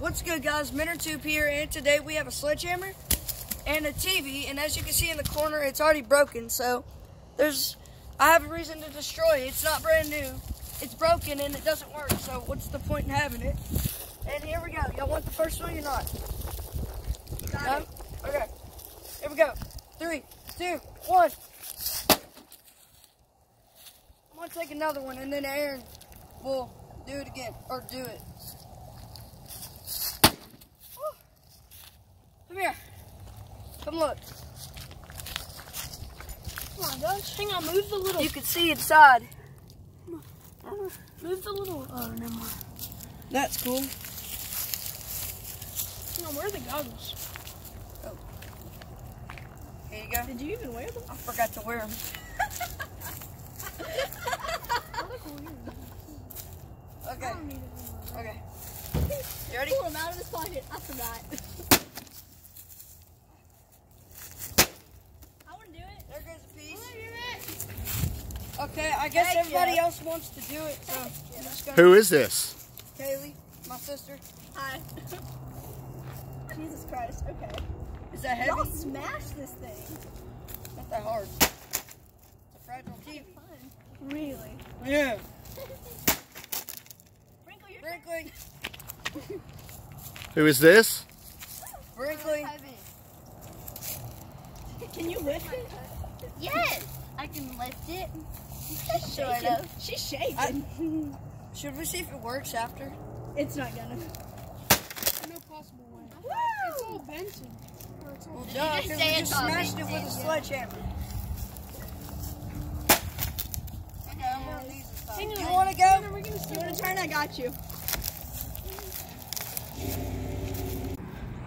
What's good, guys? MinnerTube here, and today we have a sledgehammer and a TV, and as you can see in the corner, it's already broken, so I have a reason to destroy it. It's not brand new. It's broken and it doesn't work, so what's the point in having it? And here we go. Y'all want the first one or not? Got it. Okay. Here we go. 3, 2, 1. I'm gonna take another one, and then Aaron will do it again, or do it. Come here. Come look. Come on, guys. Hang on, move the little. You can see inside. Move the little. Oh, never mind. That's cool. Hang on, where are the goggles? Oh. Here you go. Did you even wear them? I forgot to wear them. Okay. Okay. You ready? Pull them out of his pocket. I forgot. There goes a piece. Okay, I guess everybody else wants to do it, so I'm just gonna... Who is this? Kaylee, my sister. Hi. Jesus Christ, okay. Is that heavy? Y'all smash this thing. Not that hard. It's a fragile TV. Fun. Really? Yeah. Sprinkle your Sprinkling. Who is this? Sprinkling. Can you lift it? Yes, I can lift it. Sort of. She's shaking. Should we see if it works after? It's not gonna. No possible way. It's all bent. Well, duh, just because say we it's just all smashed it bent, with a yeah. sledgehammer. Hang on. You want to go? You want to turn? I got you.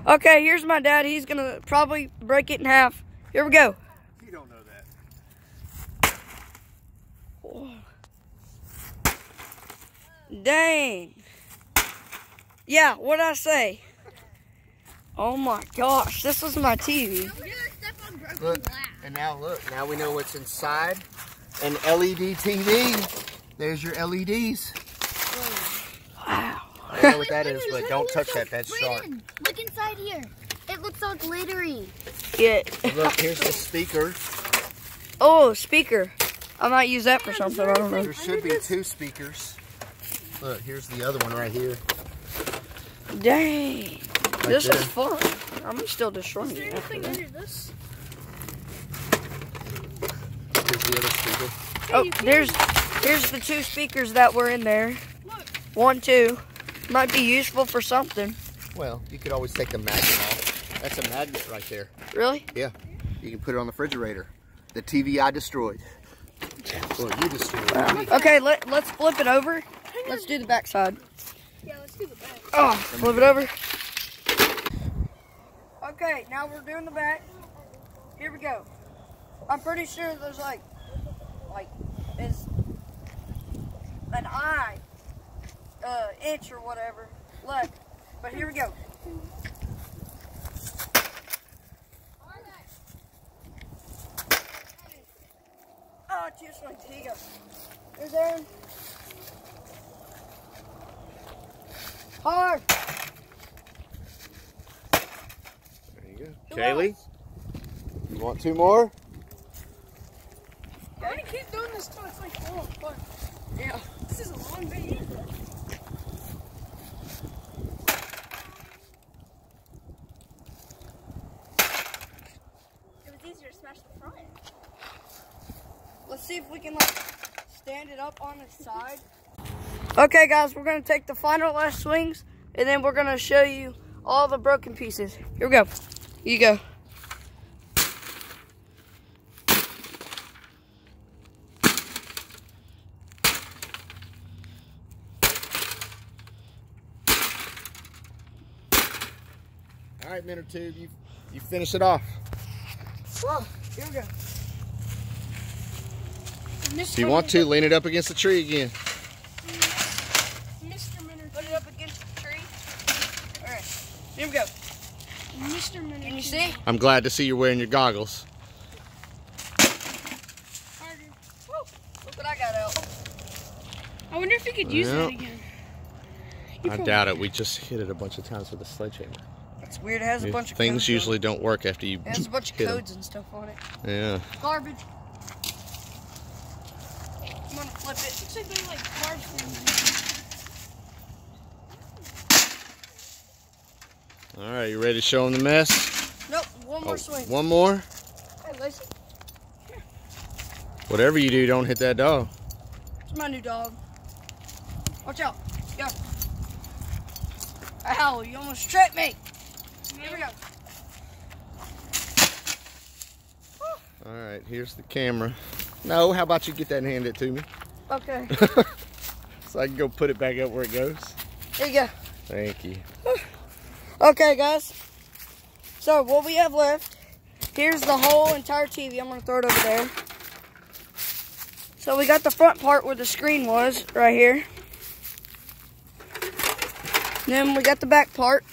Okay, here's my dad. He's going to probably break it in half. Here we go. You don't know that. Dang. Yeah, what'd I say? Oh my gosh, this was my TV. Look, and now look. Now we know what's inside an LED TV. There's your LEDs. Wow. I don't know what that is, but don't touch that. That's sharp. Look inside here. It looks all glittery. Yeah. Look, here's the speaker. Oh, speaker. I might use that for something. I don't know. There should be 2 speakers. Look, here's the other one right here. Dang. This there. is fun. I'm still destroying Is there it. after anything that. under this? Here's the other speaker. Oh, here's the 2 speakers that were in there. Look. 1, 2. Might be useful for something. Well, you could always take the magnet off. That's a magnet right there. Really? Yeah. You can put it on the refrigerator. The TV I destroyed. Well, you destroyed. Okay, let's flip it over. Let's do the back side. Yeah, let's do the back. Oh, flip it over. Okay, now we're doing the back. Here we go. I'm pretty sure there's like is an eye, inch or whatever left. But here we go. Oh, just like here you go. There's Aaron. Hard. There you go. Kaylee, you want 2 more? I'm gonna keep doing this till it's like full, but Yeah. this is a long video. It was easier to smash the front. Let's see if we can stand it up on its side. Okay, guys, we're gonna take the final last swings, and then we're gonna show you all the broken pieces. Here we go. You go. All right, MinnerTube, you finish it off. Whoa, here we go. If you want to, lean it up against the tree again. Mr. Minner. Put it up against the tree. All right, here we go. Mr. Minner. Can you see? I'm glad to see you're wearing your goggles. Harder. Woo, look what I got out. I wonder if you could use Yeah. that again. You I can- doubt it. We just hit it a bunch of times with a sledgehammer. It's weird. It has a bunch of Things codes usually don't work after you On it. It has a bunch of hit 'em. codes and stuff on it. Yeah. Garbage. I'm gonna flip it. Looks like they're like card things. All right, you ready to show them the mess? Nope. One more Oh, swing. one more? Hey, Lacey. Whatever you do, don't hit that dog. It's my new dog. Watch out. Go. Ow, you almost tripped me. Here we go. All right, here's the camera. No, how about you get that and hand it to me? Okay. So I can go put it back up where it goes. There you go. Thank you. Okay, guys. So what we have left, here's the whole entire TV. I'm gonna throw it over there. So we got the front part where the screen was, right here. Then we got the back part.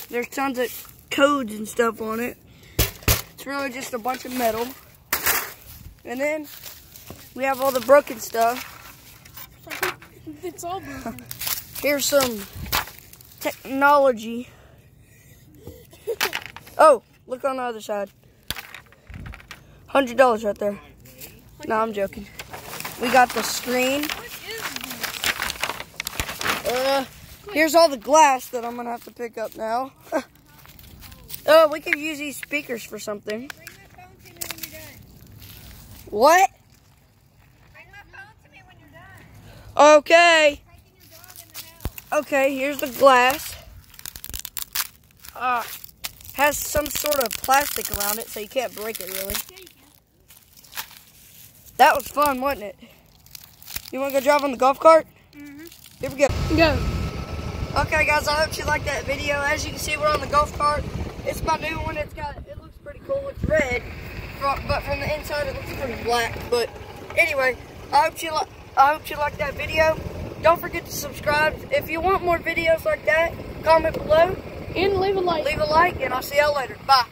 There's tons of codes and stuff on it. It's really just a bunch of metal. And then we have all the broken stuff. It's all broken. Here's some technology. Oh, look on the other side. $100 right there. No, I'm joking. We got the screen. What is this? Here's all the glass that I'm gonna have to pick up now. Oh, we could use these speakers for something. Bring my phone to me when you're done. What? Bring my phone to me when you're done. Okay. Taking your dog in the house. Okay, here's the glass. Has some sort of plastic around it, so you can't break it really. That was fun, wasn't it? You want to go drive on the golf cart? Here we go. Go. Okay, guys, I hope you liked that video. As you can see, we're on the golf cart. It's my new one. It looks pretty cool. It's red, but from the inside it looks pretty black. But anyway, I hope you liked that video. Don't forget to subscribe. If you want more videos like that, comment below. And leave a like. Leave a like, and I'll see y'all later. Bye.